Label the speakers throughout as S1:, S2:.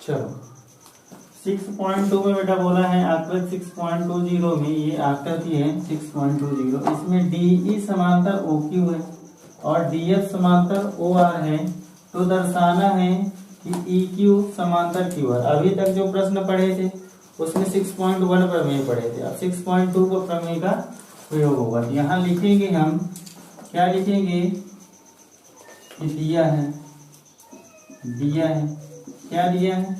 S1: चलो 6.2 में बेटा बोला है आकृति 6.20 में, ये आकृति है 6.20, इसमें DE समांतर OQ है और DF समांतर OR है, तो दर्शाना है कि EQ समांतर QR। अभी तक जो प्रश्न पढ़े थे उसमें 6.1 प्रमेय पढ़े थे, अब 6.2 को प्रमेय का प्रयोग होगा। यहाँ लिखेंगे हम, क्या लिखेंगे कि दिया है क्या दिया है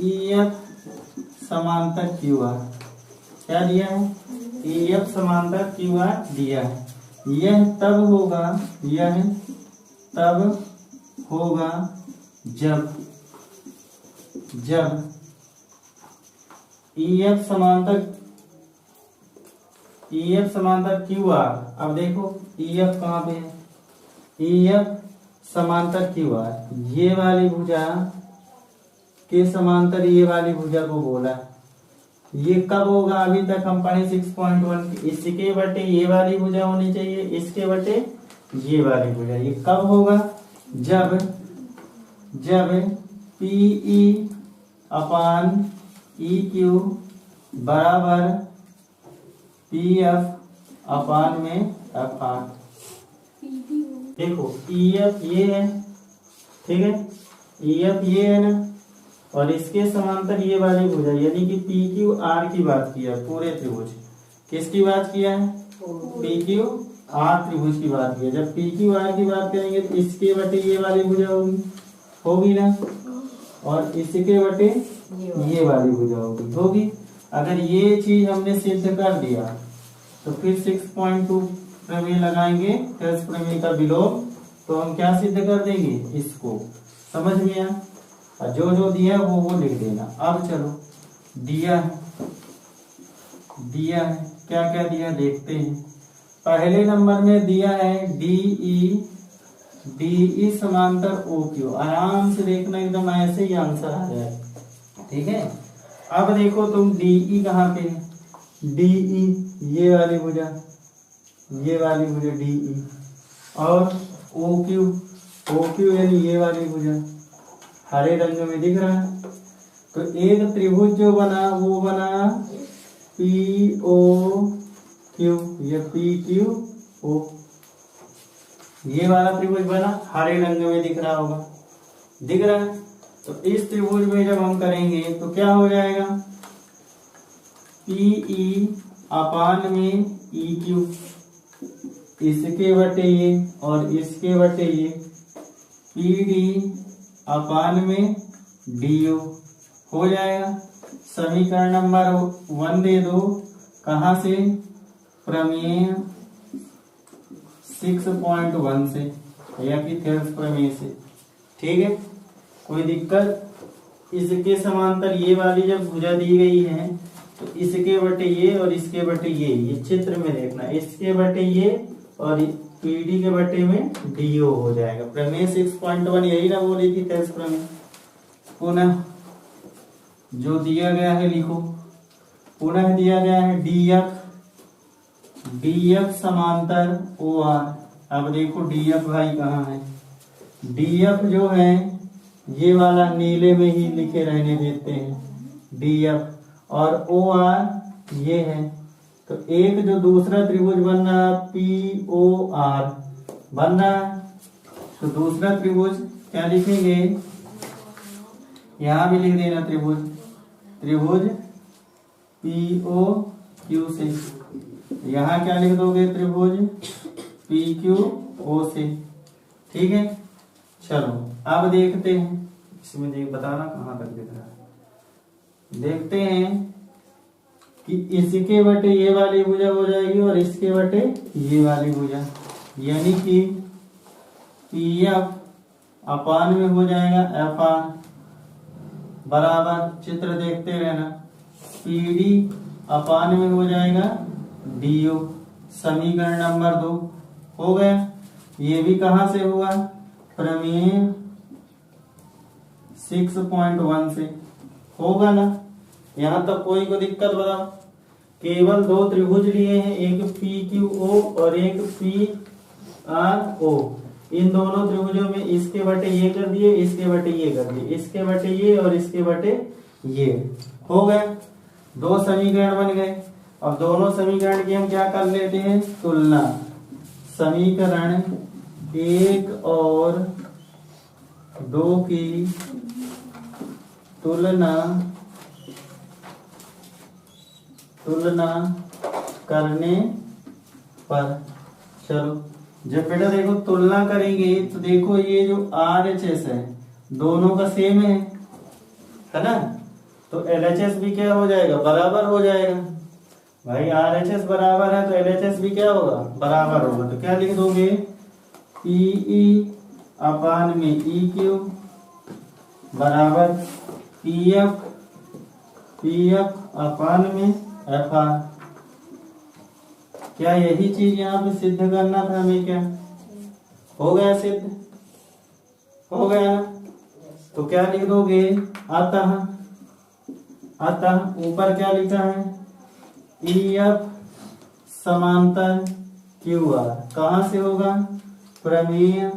S1: EF समांतर QR, क्या दिया है EF समांतर QR दिया है। यह तब होगा जब EF समांतर QR। अब देखो EF कहाँ पे है, EF समांतर QR, ये वाली भुजा के समांतर ये वाली भुजा को बोला। ये कब होगा, अभी तक हम पढ़े 6.1, इसके बटे ये वाली भुजा होनी चाहिए, इसके बटे ये वाली भुजा। ये कब होगा, जब PE अपान EQ बराबर PF अपान में FR। देखो EF ये है, ठीक है, EF ये है ना, और इसके समांतर ये वाली भुजा, यानी कि PQR की बात किया, पूरे त्रिभुज। किसकी बात किया है, PQR त्रिभुज की बात किया। जब PQR की बात करेंगे तो इसके बटे ये वाली भुजा होगी ना, और इसके बटे ये वाली भुजा होगी। अगर ये चीज हमने सिद्ध कर दिया तो फिर 6.2 प्रमेय लगाएंगे, थेल्स प्रमेय का विलोम, तो हम क्या सिद्ध कर देंगे, इसको। समझ में आया, जो जो दिया वो लिख देना। अब चलो दिया है क्या क्या दिया देखते हैं। पहले नंबर में दिया है DE समांतर OQ। आराम से देखना, एकदम ऐसे ही आंसर आ जाए, ठीक है। अब देखो तुम DE कहाँ पे है, DE ये वाली भुजा DE, और OQ यानी ये वाली भुजा हरे रंग में दिख रहा है। तो एक त्रिभुज जो बना वो बना POQ या PQO, ये वाला त्रिभुज बना, हरे रंग में दिख रहा होगा, दिख रहा है। तो इस त्रिभुज में जब हम करेंगे तो क्या हो जाएगा, PE अपान में EQ, इसके बटे ये और इसके बटे ये, PD अपान में DO हो जाएगा। समीकरण नंबर 1 दे दो, कहां से, प्रमेय 6.1 से या कि थेल्स प्रमेय से, ठीक है। कोई दिक्कत, इसके समांतर ये वाली जब भुजा दी गई है तो इसके बटे ये और इसके बटे ये चित्र में देखना, इसके बटे ये और PD के बटे में DO हो जाएगा। प्रमेय 6.1 यही ना बोली थी थेल्स प्रमेय। पुनः जो दिया गया है लिखो, पुनः दिया गया है DF समांतर OR। अब देखो DF भाई कहाँ है, DF जो है ये वाला नीले में ही लिखे रहने देते हैं DF, और OR ये है। तो एक जो दूसरा त्रिभुज बन रहा POR बन रहा है, तो दूसरा त्रिभुज क्या लिखेंगे, यहां भी लिख देना त्रिभुज POQ से, यहां क्या लिख दोगे, त्रिभुज PQO से, ठीक है। चलो अब देखते हैं, इसमें बताना कहां तक दिख रहा है। देखते हैं कि इसके बटे ये वाली भुजा हो जाएगी और इसके बटे ये वाली भुजा, यानी कि PF अपान में हो जाएगा FR बराबर, चित्र देखते रहना, PD अपान में हो जाएगा DO। समीकरण नंबर 2 हो गया। ये भी कहां से हुआ, प्रमेय 6.1 से होगा ना। यहां तक कोई को दिक्कत बताओ। केवल दो त्रिभुज लिए हैं, एक PQO और एक PRO। इन दोनों त्रिभुजों में इसके बटे ये कर दिए, इसके बटे ये कर दिए, इसके बटे ये और इसके बटे ये हो गए, दो समीकरण बन गए। अब दोनों समीकरण की हम क्या कर लेते हैं, तुलना। समीकरण 1 और 2 की तुलना करने पर, चलो जब बेटा देखो तुलना करेंगे तो देखो ये जो RHS है दोनों का सेम है ना, तो LHS भी क्या हो जाएगा, बराबर हो जाएगा। भाई RHS बराबर है तो LHS भी क्या होगा, बराबर होगा। तो क्या लिख दोगे, PE अपान में EQ बराबर PF अपान में FR। क्या यही चीज यहाँ पे सिद्ध करना था हमें, क्या हो गया, सिद्ध हो गया ना। तो क्या लिख दोगे, अतः ऊपर क्या लिखा है, EF समांतर QR। कहां से होगा, प्रमेय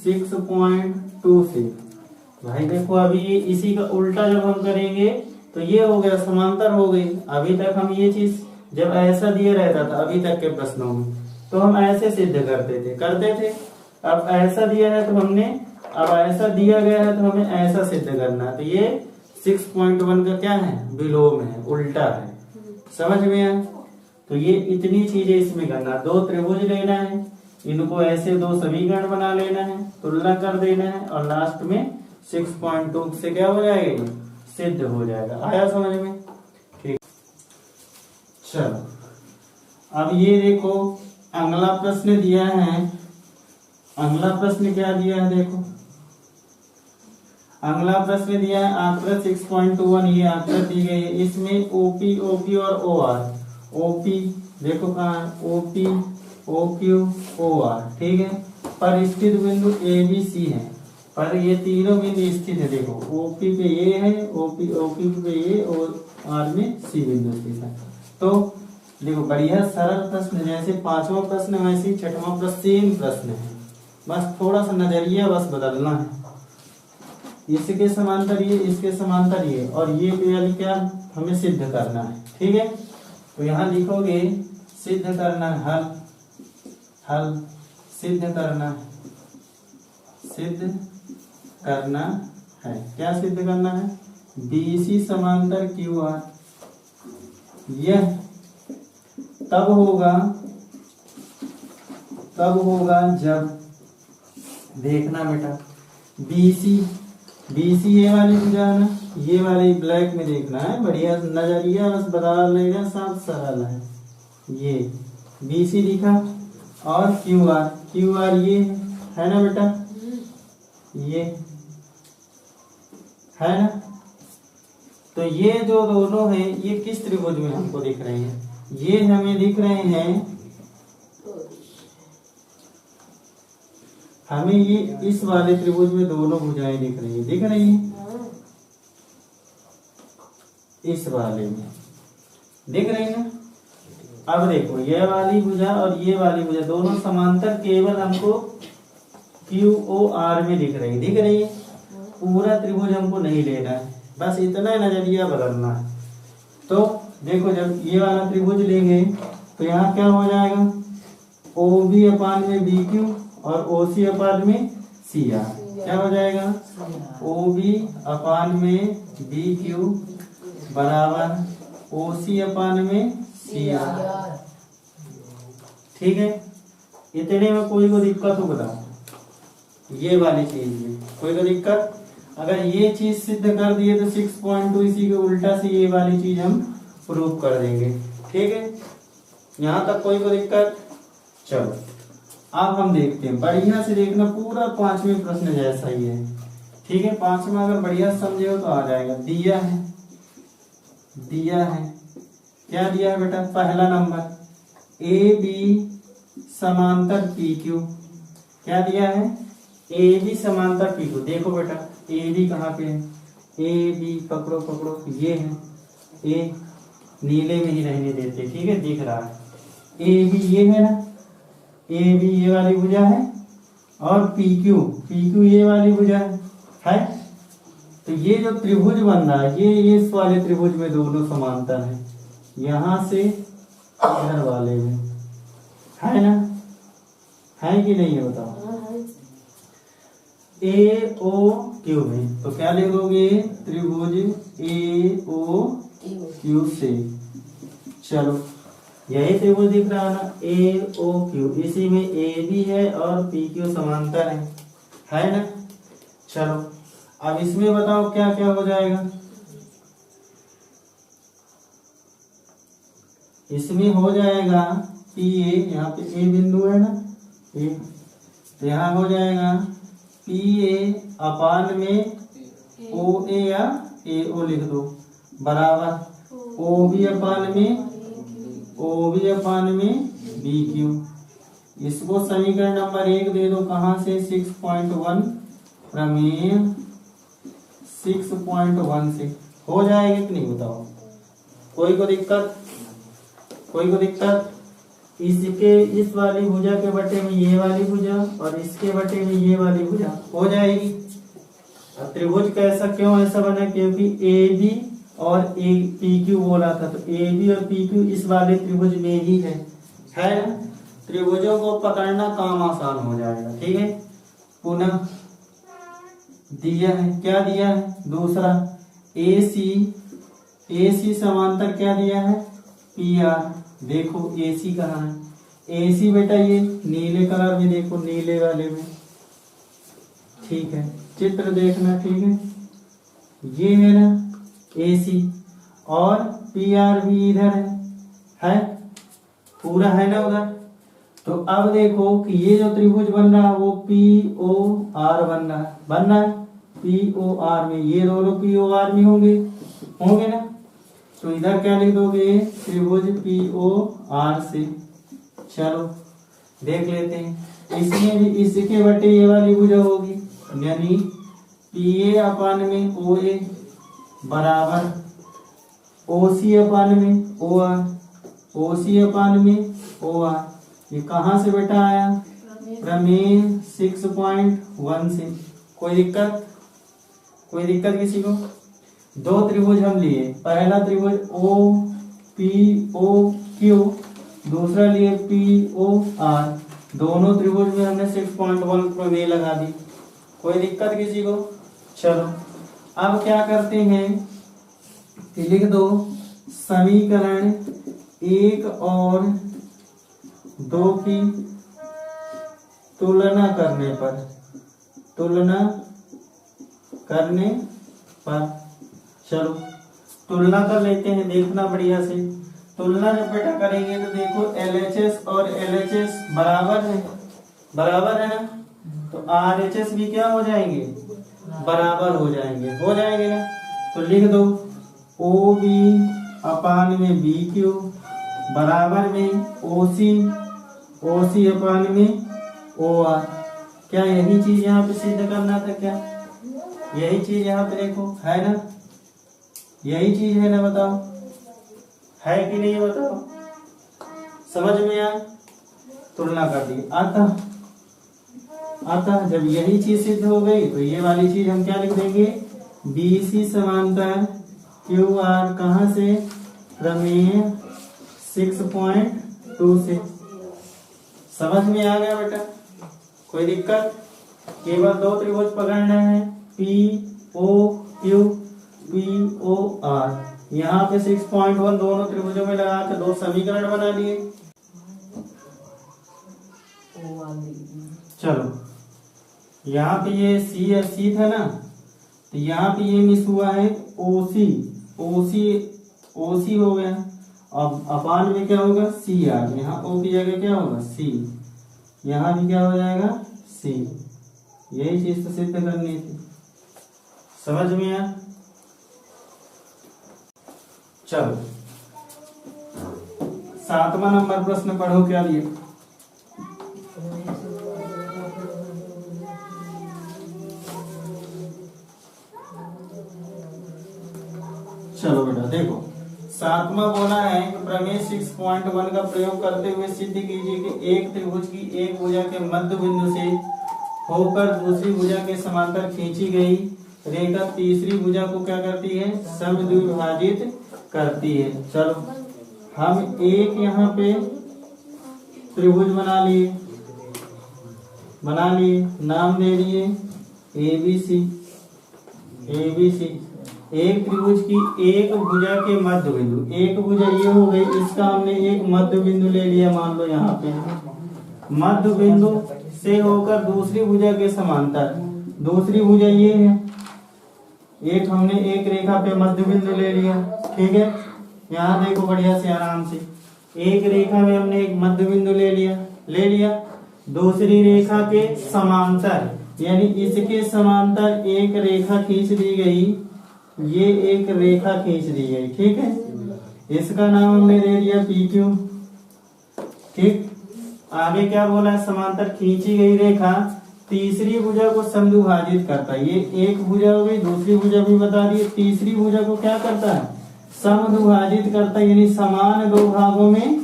S1: 6.2 से। भाई देखो अभी ये इसी का उल्टा जब हम करेंगे तो ये हो गया, समांतर हो गई। अभी तक हम ये चीज जब ऐसा दिया रहता था अभी तक के प्रश्नों में तो हम ऐसे सिद्ध करते थे। अब ऐसा दिया है तो हमने, अब ऐसा दिया गया है तो हमें ऐसा सिद्ध करना है। तो ये 6.1 का क्या है, विलोम है, उल्टा है। समझ में आया। तो ये इतनी चीजें इसमें करना, दो त्रिभुज लेना है, इनको ऐसे दो समीकरण बना लेना है, तुलना कर देना है और लास्ट में 6.2 से क्या हो जाएगा, सिद्ध हो जाएगा। आया समझ में, ठीक। चलो अब ये देखो अगला प्रश्न दिया है। अगला प्रश्न क्या दिया है, देखो अगला प्रश्न दिया है आकृत 6.21। ये आकृत दी गई है, इसमें OP और OR। OP देखो कहाँ, OP OQ OR, ठीक है। पर स्थित बिंदु ABC है, पर ये तीनों बिंदु स्थित है। देखो OP पे ये है, OQ पे ये और R में C बिंदु स्थित है। तो देखो बढ़िया सरल प्रश्न, जैसे पांचवा प्रश्न वैसे ही छठवां प्रश्न सेम प्रश्न है, बस थोड़ा सा नजरिया बस बदलना है। इसके समांतर ये, इसके समांतर ये, और ये वाली क्या हमें सिद्ध करना है, ठीक है। तो यहाँ लिखोगे सिद्ध करना है, हल सिद्ध करना है, क्या सिद्ध करना है, BC समांतर QR। यह तब जब, देखना बेटा, BC ये वाली भुजा है ना, ये वाली ब्लैक में देखना है, बढ़िया नजरिया बस बता लेगा, सब सरल है। ये BC दिखा और QR ये है ना बेटा, ये है ना। तो ये जो दोनों हैं ये किस त्रिभुज में हमको दिख रहे हैं, ये हमें दिख रहे हैं, हमें ये इस वाले त्रिभुज में दोनों भुजाएं दिख रही हैं, इस वाले में दिख रही है। अब देखो ये वाली भुजा और ये वाली भुजा दोनों समांतर, केवल हमको QOR में दिख रही है। पूरा त्रिभुज हमको नहीं लेना है, बस इतना नजरिया बदलना है। तो देखो जब ये वाला त्रिभुज लेंगे तो यहाँ क्या हो जाएगा, OB अपान में BQ और OC अपान में CR। क्या हो जाएगा, OB अपान में BQ बराबर OC अपान में CR, ठीक है। इतने में कोई को दिक्कत हो बताओ, ये वाली चीज में कोई को दिक्कत। अगर ये चीज सिद्ध कर दिए तो 6.2 इसी के उल्टा से ये वाली चीज हम प्रूव कर देंगे, ठीक है। यहाँ तक कोई को दिक्कत। चलो अब हम देखते हैं, बढ़िया से देखना, पूरा पांचवें प्रश्न जैसा ही है, ठीक है। पांचवा अगर बढ़िया समझे हो तो आ जाएगा। दिया है क्या दिया है बेटा, पहला नंबर AB समांतर PQ। क्या दिया है, AB समांतर PQ। देखो बेटा AB कहाँ पे है, AB पकड़ो, ये है A, नीले में ही रहने देते, ठीक है, दिख रहा है। AB ये है ना, ए भी ये वाली भुजा है और पी क्यू ये वाली भुजा है। तो ये जो त्रिभुज बन रहा है ये इस वाले त्रिभुज में दोनों समांतर है, यहां से इधर वाले में, है ना? है कि नहीं है बताओ? ए ओ क्यू में तो क्या लिखोगे? त्रिभुज ए ओ क्यू से। चलो यही त्रिभुज दिख रहा है ना, ए ओ क्यू, इसी में ए भी है और पी क्यू समांतर है ना? चलो अब इसमें बताओ क्या क्या हो जाएगा। इसमें हो जाएगा पी ए, यहाँ पे ए बिंदु है ना, ए, तो यहाँ हो जाएगा पी ए अपान में ओ ए या ए ओ लिख दो, बराबर ओ बी अपान में बी क्यू। इसको समीकरण नंबर 1 दे दो, कहां से? 6.1 प्रमेय 6.1 से हो जाएगा कि नहीं बताओ? कोई को दिक्कत? इसके इस वाली भुजा के बटे में ये वाली भुजा और इसके बटे में ये वाली भुजा हो जाएगी। अब त्रिभुज कैसा क्यों ऐसा बना? क्योंकि ए बी और ए पी क्यू बोला था, तो ए बी और पी क्यू इस वाले त्रिभुज में ही है ना? त्रिभुजों को पकड़ना काम आसान हो जाएगा। ठीक है, पुनः दिया है, क्या दिया है? दूसरा ए सी समांतर क्या दिया है? P R. देखो ए सी कहाँ है? ए सी बेटा ये नीले कलर में, देखो नीले वाले में, ठीक है, चित्र देखना, ठीक है, ये है ना ए सी, और पी आर भी इधर है पूरा, है ना उधर। तो अब देखो कि ये जो त्रिभुज बन रहा है वो पी ओ आर बन रहा है पी ओ आर में, ये दोनों पी ओ आर में होंगे ना। तो इधर क्या लिख दोगे? त्रिभुज पी ओ आर से। चलो देख लेते हैं, इसमें भी इसके बटे ये वाली भुजा होगी, यानी पी ए अपान में ओ ए बराबर ओ सी अपान में ओ आर। ये कहां से बेटा आया? प्रमेय 6.1 से। कोई दिक्कत किसी को? दो त्रिभुज हम लिए, पहला त्रिभुज ओ पी ओ क्यू, दूसरा लिए पी ओ आर। दोनों त्रिभुज में हमने 6.1 प्रमेय लगा दी। कोई दिक्कत किसी को? चलो अब क्या करते हैं कि लिख दो समीकरण 1 और 2 की तुलना करने पर चलो तुलना कर लेते हैं, देखना बढ़िया से। तुलना जब बेटा करेंगे तो देखो LHS और LHS बराबर है ना, तो RHS भी क्या हो जाएंगे? बराबर हो जाएंगे ना। तो लिख दो OB अपान में BQ बराबर में OC अपान में OR। क्या यही चीज यहाँ पे सिद्ध करना था? क्या यही चीज यहाँ पे देखो है ना? यही चीज है ना? बताओ है कि नहीं? बताओ, समझ में आया? तुलना कर दी। अतः जब यही चीज सिद्ध हो गई तो ये वाली चीज हम क्या लिख देंगे? BC समांतर QR कहां से? प्रमेय 6.2 से। समझ में आ गया बेटा? कोई दिक्कत? केवल दो त्रिभुज पकड़ना है, POQ POR। यहाँ पे 6.1 दोनों त्रिभुजों में लगा के दो समीकरण बना लिए। चलो यहाँ पे ये सी था ना, तो यहाँ पे ये मिस हुआ है OC हो गया। अब अपान में क्या होगा? CR। यहाँ O की जगह क्या होगा? C। यहाँ भी क्या हो जाएगा? C। यही चीज तो सिद्ध करनी थी। समझ में आया? चलो 7वां नंबर प्रश्न पढ़ो, क्या दिए? चलो बेटा देखो सातवां बोला है कि प्रमेय 6.1 का प्रयोग करते हुए सिद्ध कीजिए कि एक त्रिभुज की एक भुजा के मध्य बिंदु से होकर दूसरी भुजा के समांतर खींची गई रेखा तीसरी भुजा को क्या करती है, समद्विभाजित करती है। चलो हम एक यहाँ पे त्रिभुज बना लिए, नाम दे दिए ABC। एक त्रिभुज की एक भुजा के मध्य बिंदु, एक भुजा ये हो गई, इसका हमने एक मध्य बिंदु ले लिया, मान लो यहाँ पे मध्य बिंदु से होकर दूसरी भुजा के समांतर, दूसरी भुजा ये है, एक हमने एक रेखा पे मध्य बिंदु ले लिया, ठीक है। यहाँ देखो बढ़िया से आराम से, एक रेखा में हमने एक मध्य बिंदु ले लिया, दूसरी रेखा के समांतर यानी इसके समांतर एक रेखा खींच दी गई, ये एक रेखा खींच दी गई, ठीक है। इसका नाम हमने दे दिया PQ, ठीक। आगे क्या बोला है, समांतर खींची गई रेखा तीसरी भुजा को समद्विभाजित करता है। ये एक भुजा हो गई, दूसरी भुजा भी बता दी, तीसरी भुजा को क्या करता है, समद्विभाजित करता है, यानी समान दो भागों में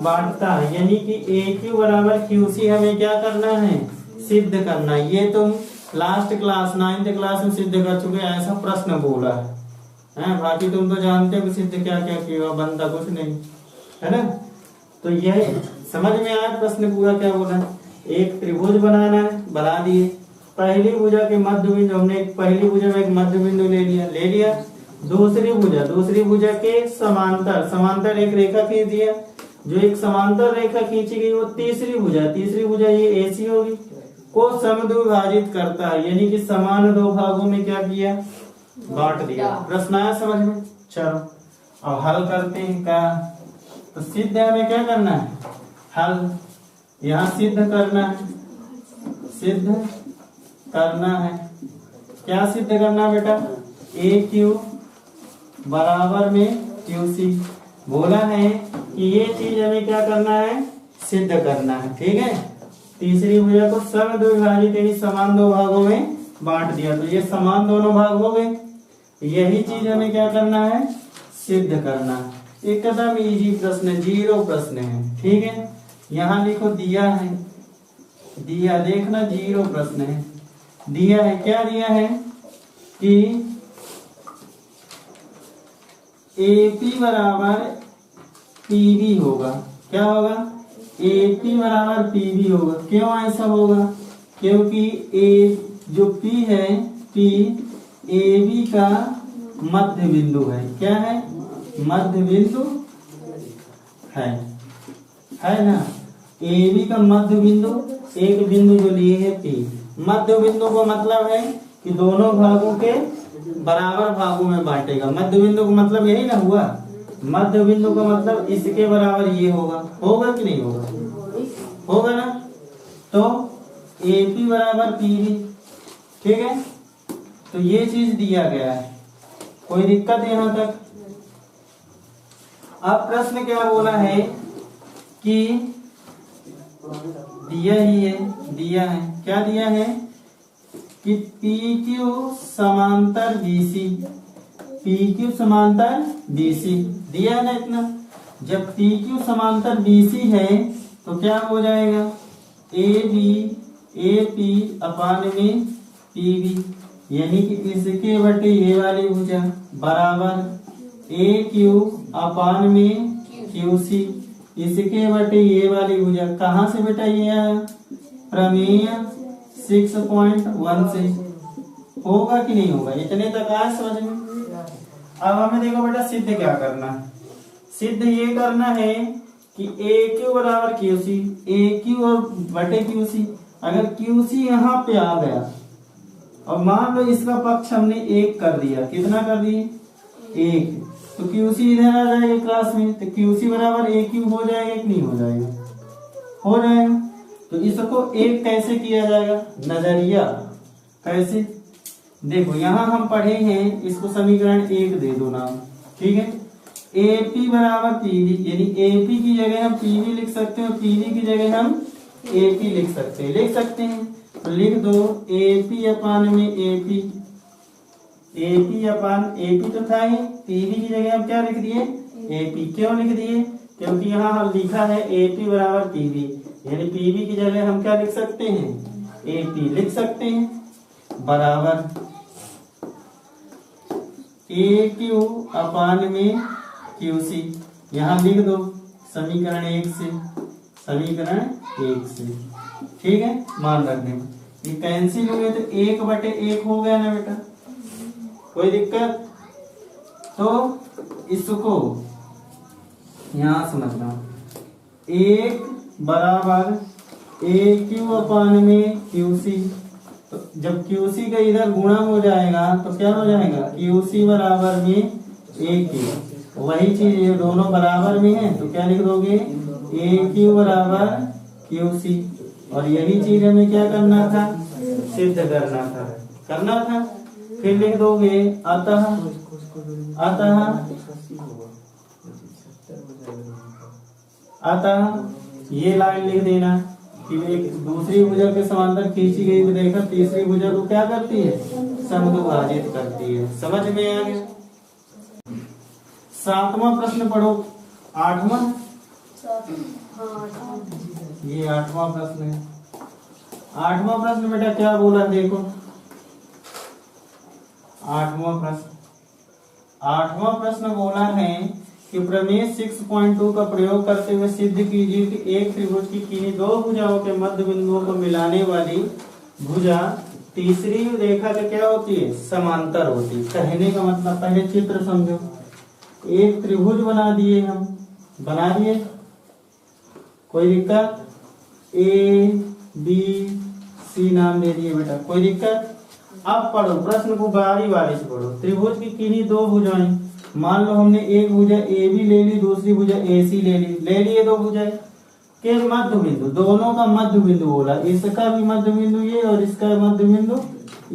S1: बांटता है। यानी कि AQ बराबर QC हमें क्या करना है, सिद्ध करना है। ये तुम लास्ट क्लास 9th क्लास में सिद्ध कर चुके, ऐसा प्रश्न बोला है। बाकी तुम तो जानते हो सिद्ध क्या क्या किया, बनता कुछ नहीं है ना। तो यह समझ में आया प्रश्न पूरा क्या बोला। एक त्रिभुज बनाना है, बना दिए, पहली भुजा के मध्य बिंदु हमने पहली भुजा में एक मध्य बिंदु ले लिया, दूसरी भुजा के समांतर एक रेखा खींच दिया, जो एक समांतर रेखा खींची गई वो तीसरी भुजा ये AC होगी, को समद्विभाजित करता है, यानी कि समान दो भागों में क्या किया, बांट दिया। प्रश्न आया समझ में। चलो अब हल करते हैं क्या, तो सिद्ध हमें क्या करना है, हल यहाँ सिद्ध करना है। क्या सिद्ध करना बेटा, AQ बराबर में QC बोला है कि ये चीज हमें क्या करना है, सिद्ध करना है, ठीक है। तीसरी भुजा को समद्विभाजित यानी समान दो भागों में बांट दिया, तो ये समान दोनों भाग हो गए। यही चीज हमें क्या करना है, सिद्ध करना है। एकदम इजी प्रश्न, 0 प्रश्न है, ठीक है। यहाँ लिखो दिया देखना 0 प्रश्न है। दिया है, क्या दिया है कि AP बराबर PB होगा। क्या होगा, AP बराबर PB होगा। क्यों ऐसा होगा, क्योंकि जो P है, P AB का मध्य बिंदु है। क्या है, मध्य बिंदु है ना। AB का मध्य बिंदु, एक बिंदु जो लिए है P, मध्य बिंदु का मतलब है कि दोनों भागों के बराबर भागों में बांटेगा। मध्य बिंदु का मतलब यही ना हुआ, मध्य बिंदु का मतलब इसके बराबर ये होगा कि नहीं होगा ना। तो AP बराबर PB, ठीक है। तो ये चीज दिया गया है, कोई दिक्कत है यहाँ तक। अब प्रश्न क्या बोला है कि दिया है, क्या दिया है कि PQ समांतर BC दिया है ना इतना। जब PQ समांतर BC है तो क्या हो जाएगा, AP अपान में PB, यानी कि इसके बटे ये वाली भुजा बराबर AQ अपान में QC, इसके बटे ये वाली भुजा। कहाँ से बेटा ये आया, प्रमेय 6.1 से। होगा कि नहीं होगा, इतने तक आया समझ में। अब हमें देखो बेटा सिद्ध क्या करना है। सिद्ध ये करना है कि AQ बराबर QC, AQ और बटे QC। अगर QC यहाँ पे आ गया और मान लो इसका पक्ष हमने 1 कर दिया, कितना कर दिए 1, तो QC इधर आ जाएगा क्लास में, तो QC बराबर AQ हो जाएगा कि नहीं हो जाएगा, हो जाएगा। तो इसको 1 कैसे किया जाएगा, नजरिया कैसे, देखो यहाँ हम पढ़े हैं, इसको समीकरण 1 दे दो नाम, ठीक है। AP बराबर PB, यानी AP की जगह हम PB लिख सकते हैं और PB की जगह हम AP लिख सकते हैं। तो लिख दो AP अपान में AP अपान AP तो था ही, PB की जगह हम क्या लिख दिए AP। क्यों लिख दिए? क्योंकि यहाँ लिखा है AP बराबर PB, यानी PB की जगह हम क्या लिख सकते हैं? AP लिख सकते हैं बराबर AQ अपान में QC। यहाँ लिख दो समीकरण 1 से, समीकरण 1 से। ठीक है, मान रखने ये कैंसिल हुए तो 1/1 हो गया ना बेटा, कोई दिक्कत? तो इसको यहां समझना, 1 बराबर AQ अपान में QC। तो जब QC का इधर गुणा हो जाएगा तो क्या हो जाएगा? QC बराबर में AQ। वही चीज ये दोनों बराबर में है तो क्या लिख दोगे? AQ बराबर QC। और यही चीज हमें क्या करना था? सिद्ध करना था। फिर लिख दोगे अतः ये लाइन लिख देना कि एक दूसरी भुजा के समांतर खींची गई रेखा तीसरी भुजा को क्या करती है? समद्विभाजित करती है। समझ में आ गया? 7वां प्रश्न पढ़ो। 8वां, ये 8वां प्रश्न है। 8वां प्रश्न बेटा क्या बोला देखो। 8वां प्रश्न बोला है कि प्रमेय 6.2 का प्रयोग करते हुए सिद्ध कीजिए कि एक त्रिभुज की किन्हीं दो भुजाओं के मध्य बिंदुओं को मिलाने वाली भुजा तीसरी रेखा के क्या होती है? समांतर होती है। कहने का मतलब पहले चित्र समझो। एक त्रिभुज बना दिए हम, बना दिए, कोई दिक्कत? ABC नाम दे दिए बेटा, कोई दिक्कत? अब पढ़ो प्रश्न को बारी बारी से पढ़ो। त्रिभुज की किन्हीं दो भुजाएं, मान लो हमने एक भुजा AB ले ली, दूसरी भुजा AC ले लिए दो भुजाएं के मध्य बिंदु, दोनों का मध्य बिंदु बोला, इसका भी मध्य बिंदु ये और इसका मध्य बिंदु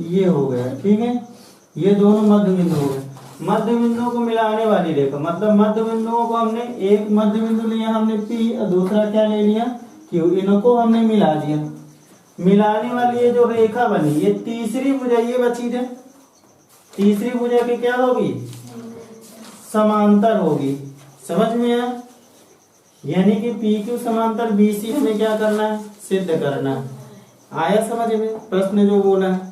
S1: ये हो गया। ठीक है, ये दोनों मध्य बिंदु हो गए। मध्य बिंदुओं को मिलाने वाली रेखा, मतलब मध्य बिंदुओं को हमने एक मध्य बिंदु लिया हमने P और दूसरा क्या ले लिया Q, इनको हमने मिला दिया। मिलाने वाली ये जो रेखा बनी ये तीसरी भुजा ये बची है, तीसरी भुजा की क्या होगी? समांतर होगी। समझ में आया? यानी कि PQ समांतर BC हमें क्या करना है? सिद्ध करना है। आया समझ में? प्रश्न जो बोला है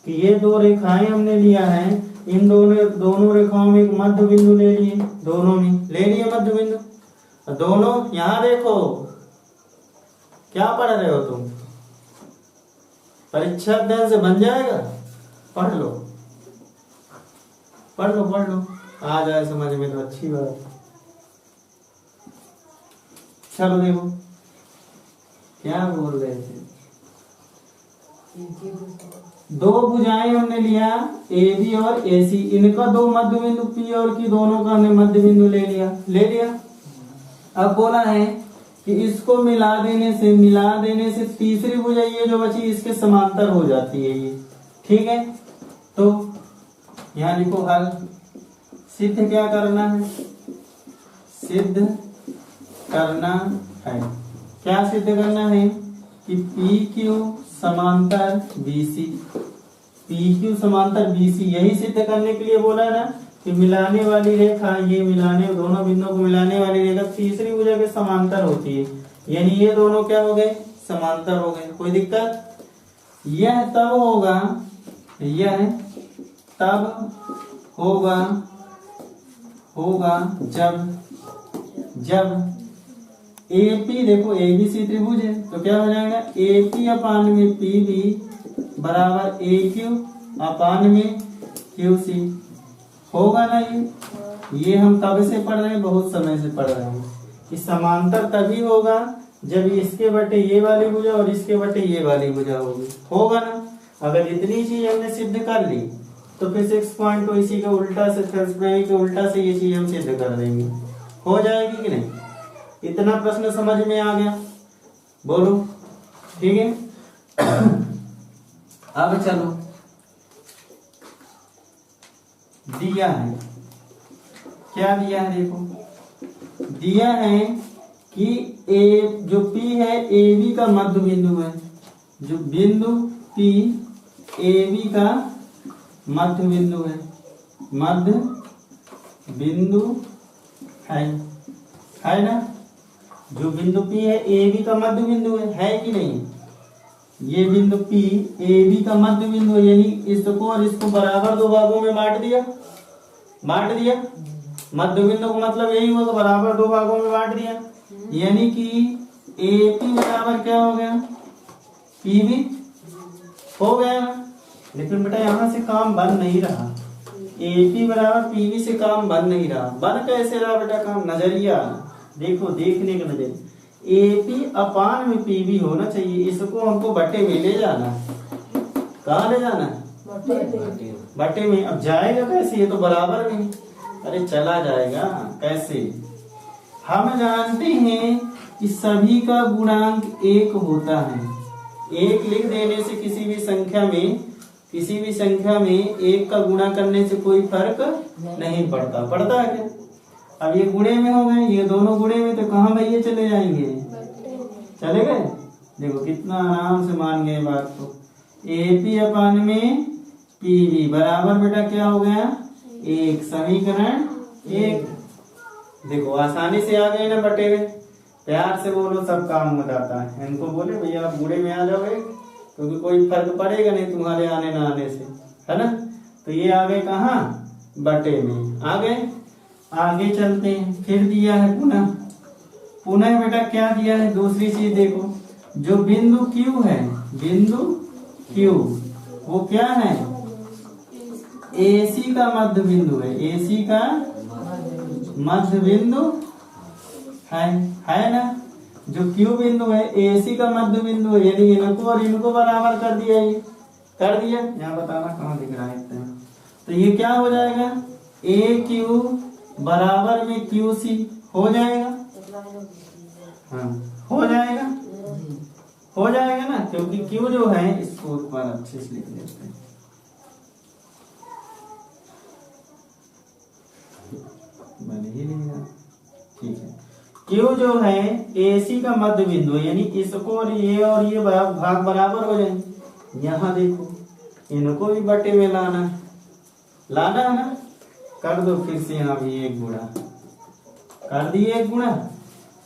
S1: कि ये दो रेखाएं हमने लिया है, इन दोनों रेखाओं में एक मध्य बिंदु ले लिए, दोनों में ले लिए मध्य बिंदु। दोनों यहां देखो, क्या पढ़ रहे हो तुम? परीक्षा अध्ययन से बन जाएगा, पढ़ लो पढ़ लो पढ़ लो, आ जाए समझ में तो अच्छी बात। चलो देखो क्या बोल रहे थे। दो भुजाएं हमने लिया AB और AC, इनका दो मध्य बिंदु P और Q दोनों का हमने मध्य बिंदु ले लिया। अब बोला है कि इसको मिला देने से तीसरी भुजा ये जो बची इसके समांतर हो जाती है ये। ठीक है, तो यहाँ लिखो हल। सिद्ध क्या करना है? सिद्ध करना है, क्या सिद्ध करना है? कि PQ समांतर BC, PQ समांतर BC, यही सिद्ध करने के लिए बोला ना कि मिलाने वाली रेखा, ये मिलाने दोनों बिंदुओं को मिलाने वाली रेखा तीसरी भुजा के समांतर होती है, यानी ये दोनों क्या हो गए? समांतर हो गए। कोई दिक्कत? यह तब होगा जब AP, देखो ABC त्रिभुज है तो क्या हो जाएगा? AP अपान में PB बराबर AQ अपान में QC होगा ना। ये हम कब से पढ़ रहे हैं? बहुत समय से पढ़ रहे हैं कि समांतर तभी होगा जब इसके बटे ये वाली भुजा और इसके बटे ये वाली भुजा होगी, होगा ना। अगर इतनी चीज हमने सिद्ध कर ली तो फिर 6.2 इसी के उल्टा से के उल्टा से ये चीज हम सिद्ध कर देंगे, हो जाएगी कि नहीं? इतना प्रश्न समझ में आ गया? बोलो ठीक है। अब चलो, दिया है, क्या दिया है? देखो दिया है कि जो P है AB का मध्य बिंदु है, जो बिंदु P AB का मध्य बिंदु है, मध्य बिंदु है ना। जो बिंदु P है ए बी का मध्य बिंदु है कि नहीं। ये बिंदु P ए बी का मध्य बिंदु है, यानी इसको और इसको बराबर दो भागों में बांट दिया। मध्य बिंदु का मतलब यही हुआ कि बराबर दो भागों में बांट दिया, यानी कि ए पी बराबर क्या हो गया, पी बी हो गया ना। लेकिन बेटा यहाँ से काम बन नहीं रहा, ए पी बराबर पी बी से काम बन नहीं रहा। बन कैसे रहा बेटा काम, नजरिया देखो, देखने का नजरिया। ए पी अपान में पी बी होना चाहिए, इसको हमको बटे में ले जाना है। कहाँ ले जाना है, बटे में। अब जाएगा कैसे, ये तो बराबर में, अरे चला जाएगा कैसे। हम जानते हैं कि सभी का गुणांक एक होता है। एक लिख देने से किसी भी संख्या में एक का गुणा करने से कोई फर्क नहीं पड़ता। पड़ता है क्या। अब ये गुणे में हो गए, ये दोनों गुणे में, तो कहाँ भैया चले जाएंगे, चले गए। देखो कितना आराम से मान गए बात को। ए पी अपान में पी बी बराबर बेटा क्या हो गया, एक। समीकरण एक। देखो आसानी से आ गए ना बटे में। प्यार से बोलो, सब काम हो जाता है। इनको बोले भैया आप गुणे में आ जाओगे, क्योंकि कोई फर्क पड़ेगा नहीं तुम्हारे आने ना आने से, है ना। तो ये आ गए कहाँ, बटे में आ गए। आगे चलते हैं, फिर दिया है पुनः बेटा क्या दिया है, दूसरी चीज देखो। जो बिंदु Q है, बिंदु Q वो क्या है, AC का मध्य बिंदु है। AC का मध्य बिंदु है ना। जो Q बिंदु है AC का मध्य बिंदु है, यानी इनको और इनको बराबर कर दिया। ये कर दिया, यहाँ बताना कहाँ दिख रहा है। तो ये क्या हो जाएगा, AQ बराबर में QC हो जाएगा। हाँ हो जाएगा ना, क्योंकि Q जो है, इसको एक बार अच्छे से लिख लेते हैं। ठीक है, Q जो है AC का मध्य बिंदु, यानी इसको और ये भाग बराबर हो जाएंगे। यहाँ देखो, इनको भी बटे में लाना है ना। कर दो फिर से, यहाँ भी एक गुणा कर दिए, एक गुणा।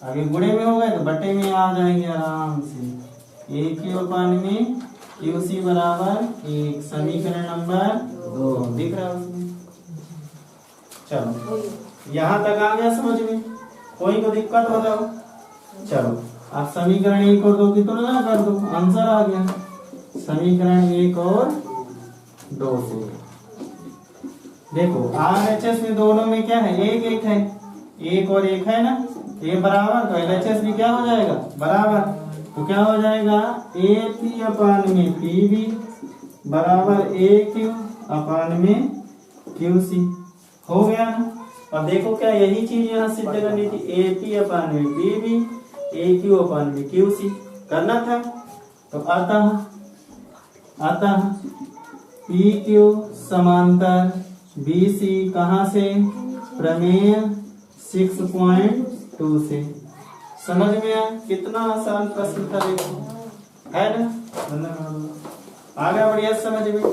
S1: अभी गुणे में हो गए तो बटे में आ जाएंगे आराम से। ए क्यू अपान में QC बराबर एक। समीकरण नंबर 2 दिख रहा है उसमें। चलो यहाँ तक आ गया समझ में, कोई को दिक्कत हो जाओ। चलो आप समीकरण 1 और 2 की तुलना कर दो, आंसर आ गया। समीकरण 1 और 2 से देखो RHS में दोनों में क्या है, एक है, 1 और 1 है ना, ये बराबर। तो LHS भी क्या हो जाएगा, बराबर। तो क्या हो जाएगा, AP अपान में PB बराबर AQ अपान में QC हो गया ना। अब देखो क्या यही चीज यहाँ सिद्ध करनी थी, AP अपान में PB AQ अपान में QC करना था। तो आता PQ समांतर BC कहाँ से, प्रमेय 6.2 से। समझ में आया, कितना आसान प्रश्न था देखो, है ना। आ गया बढ़िया समझ में।